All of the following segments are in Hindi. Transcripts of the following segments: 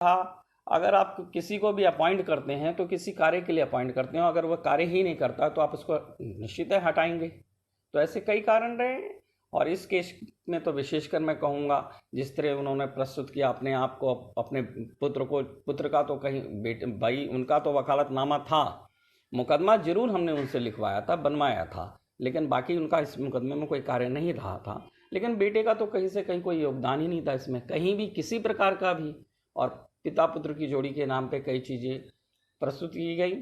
अगर आप किसी को भी अपॉइंट करते हैं तो किसी कार्य के लिए अपॉइंट करते हो, अगर वह कार्य ही नहीं करता तो आप उसको निश्चित है हटाएंगे। तो ऐसे कई कारण रहे और इस केस में तो विशेषकर मैं कहूँगा जिस तरह उन्होंने प्रस्तुत किया अपने आप को, अपने पुत्र का तो कहीं बेटे भाई उनका तो वकालतनामा था, मुकदमा जरूर हमने उनसे लिखवाया था, बनवाया था, लेकिन बाकी उनका इस मुकदमे में कोई कार्य नहीं रहा था। लेकिन बेटे का तो कहीं से कहीं कोई योगदान ही नहीं था इसमें, कहीं भी किसी प्रकार का भी। और पिता पुत्र की जोड़ी के नाम पे कई चीज़ें प्रस्तुत की गई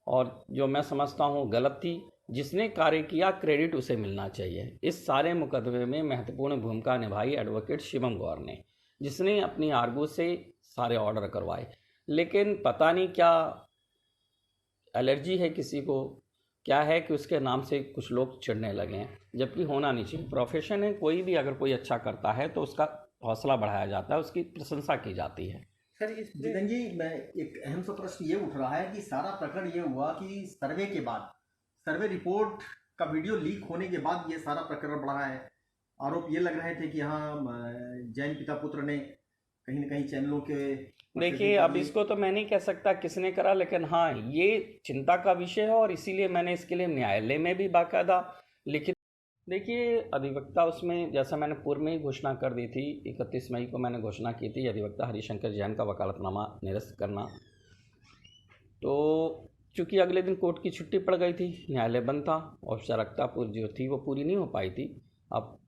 और जो मैं समझता हूँ गलत थी। जिसने कार्य किया क्रेडिट उसे मिलना चाहिए। इस सारे मुकदमे में महत्वपूर्ण भूमिका निभाई एडवोकेट शिवम गौर ने, जिसने अपनी आर्गू से सारे ऑर्डर करवाए। लेकिन पता नहीं क्या एलर्जी है किसी को, क्या है कि उसके नाम से कुछ लोग चिढ़ने लगे हैं, जबकि होना नहीं चाहिए। प्रोफेशन है, कोई भी अगर कोई अच्छा करता है तो उसका हौसला बढ़ाया जाता है, उसकी प्रशंसा की जाती है। सर इस जितन जी, मैं एक अहम सा प्रश्न ये उठ रहा है कि सारा प्रकरण ये हुआ कि सर्वे के बाद, सर्वे रिपोर्ट का वीडियो लीक होने के बाद ये सारा प्रकरण बढ़ा है। आरोप ये लग रहे थे कि हाँ जैन पिता पुत्र ने कहीं ना कहीं चैनलों के, देखिए अब इसको तो मैं नहीं कह सकता किसने करा, लेकिन हाँ ये चिंता का विषय है और इसीलिए मैंने इसके लिए न्यायालय में भी बाकायदा लिखित। देखिए अधिवक्ता उसमें, जैसा मैंने पूर्व में ही घोषणा कर दी थी, 31 मई को मैंने घोषणा की थी अधिवक्ता हरिशंकर जैन का वकालतनामा निरस्त करना। तो चूँकि अगले दिन कोर्ट की छुट्टी पड़ गई थी, न्यायालय बंद था, औपचारिकता जो थी वो पूरी नहीं हो पाई थी। अब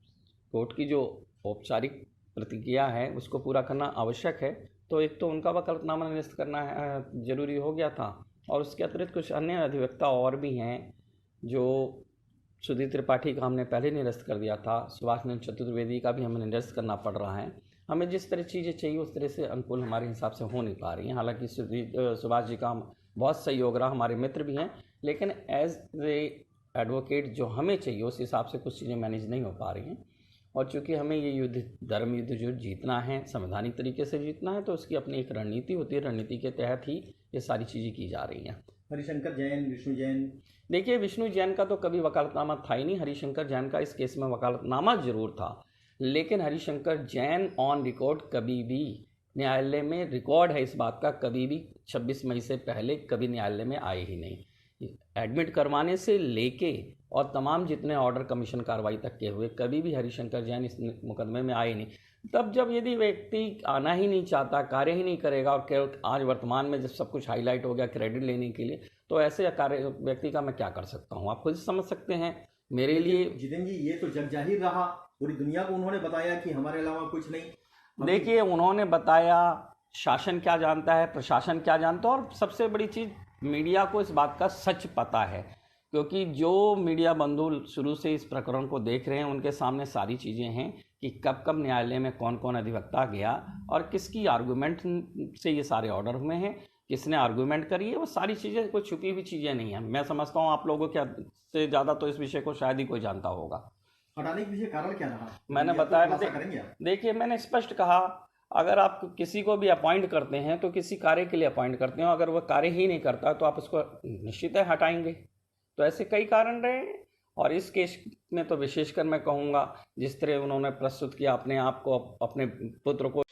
कोर्ट की जो औपचारिक प्रतिक्रिया है उसको पूरा करना आवश्यक है, तो एक तो उनका वकालतनामा निरस्त करना जरूरी हो गया था। और उसके अतिरिक्त कुछ अन्य अधिवक्ता और भी हैं, जो सुधीर त्रिपाठी का हमने पहले निरस्त कर दिया था, सुभाष नंद चतुर्वेदी का भी हमें निरस्त करना पड़ रहा है। हमें जिस तरह चीज़ें चाहिए उस तरह से अनुकूल हमारे हिसाब से हो नहीं पा रही हैं। हालांकि सुभाष जी का बहुत सहयोग रहा, हमारे मित्र भी हैं, लेकिन एज ए एडवोकेट जो हमें चाहिए उस हिसाब से कुछ चीज़ें मैनेज नहीं हो पा रही हैं। और चूँकि हमें ये युद्ध, धर्म युद्ध जो जीतना है, संवैधानिक तरीके से जीतना है, तो उसकी अपनी एक रणनीति होती है, रणनीति के तहत ही ये सारी चीज़ें की जा रही हैं। हरिशंकर जैन, विष्णु जैन, देखिए विष्णु जैन का तो कभी वकालतनामा था ही नहीं। हरिशंकर जैन का इस केस में वकालतनामा जरूर था, लेकिन हरिशंकर जैन ऑन रिकॉर्ड कभी भी न्यायालय में रिकॉर्ड है इस बात का, कभी भी 26 मई से पहले कभी न्यायालय में आए ही नहीं। एडमिट करवाने से लेके और तमाम जितने ऑर्डर कमीशन कार्रवाई तक के हुए, कभी भी हरिशंकर जैन इस मुकदमे में आए नहीं। तब जब यदि व्यक्ति आना ही नहीं चाहता, कार्य ही नहीं करेगा, और केवल आज वर्तमान में जब सब कुछ हाईलाइट हो गया क्रेडिट लेने के लिए, तो ऐसे कार्य व्यक्ति का मैं क्या कर सकता हूँ, आप खुद समझ सकते हैं। मेरे लिए जितेंद्र जी ये तो जग जाहिर रहा, पूरी दुनिया को उन्होंने बताया कि हमारे अलावा कुछ नहीं। देखिए उन्होंने बताया, शासन क्या जानता है, प्रशासन क्या जानता है, और सबसे बड़ी चीज़ मीडिया को इस बात का सच पता है, क्योंकि जो मीडिया बंधु शुरू से इस प्रकरण को देख रहे हैं उनके सामने सारी चीज़ें हैं कि कब कब न्यायालय में कौन कौन अधिवक्ता गया और किसकी आर्गूमेंट से ये सारे ऑर्डर हुए हैं, किसने आर्गूमेंट करी है, वो सारी चीज़ें कोई छुपी हुई चीज़ें नहीं हैं। मैं समझता हूँ आप लोगों के से ज़्यादा तो इस विषय को शायद ही कोई जानता होगा। हटाने के पीछे कारण क्या रहा, मैंने बताया, देखिए मैंने स्पष्ट कहा, अगर आप किसी को भी अपॉइंट करते हैं तो किसी कार्य के लिए अपॉइंट करते हो, अगर वह कार्य ही नहीं करता तो आप उसको निश्चित है हटाएंगे। तो ऐसे कई कारण रहे और इस केस में तो विशेषकर मैं कहूँगा जिस तरह उन्होंने प्रस्तुत किया अपने आप को, अपने पुत्र को।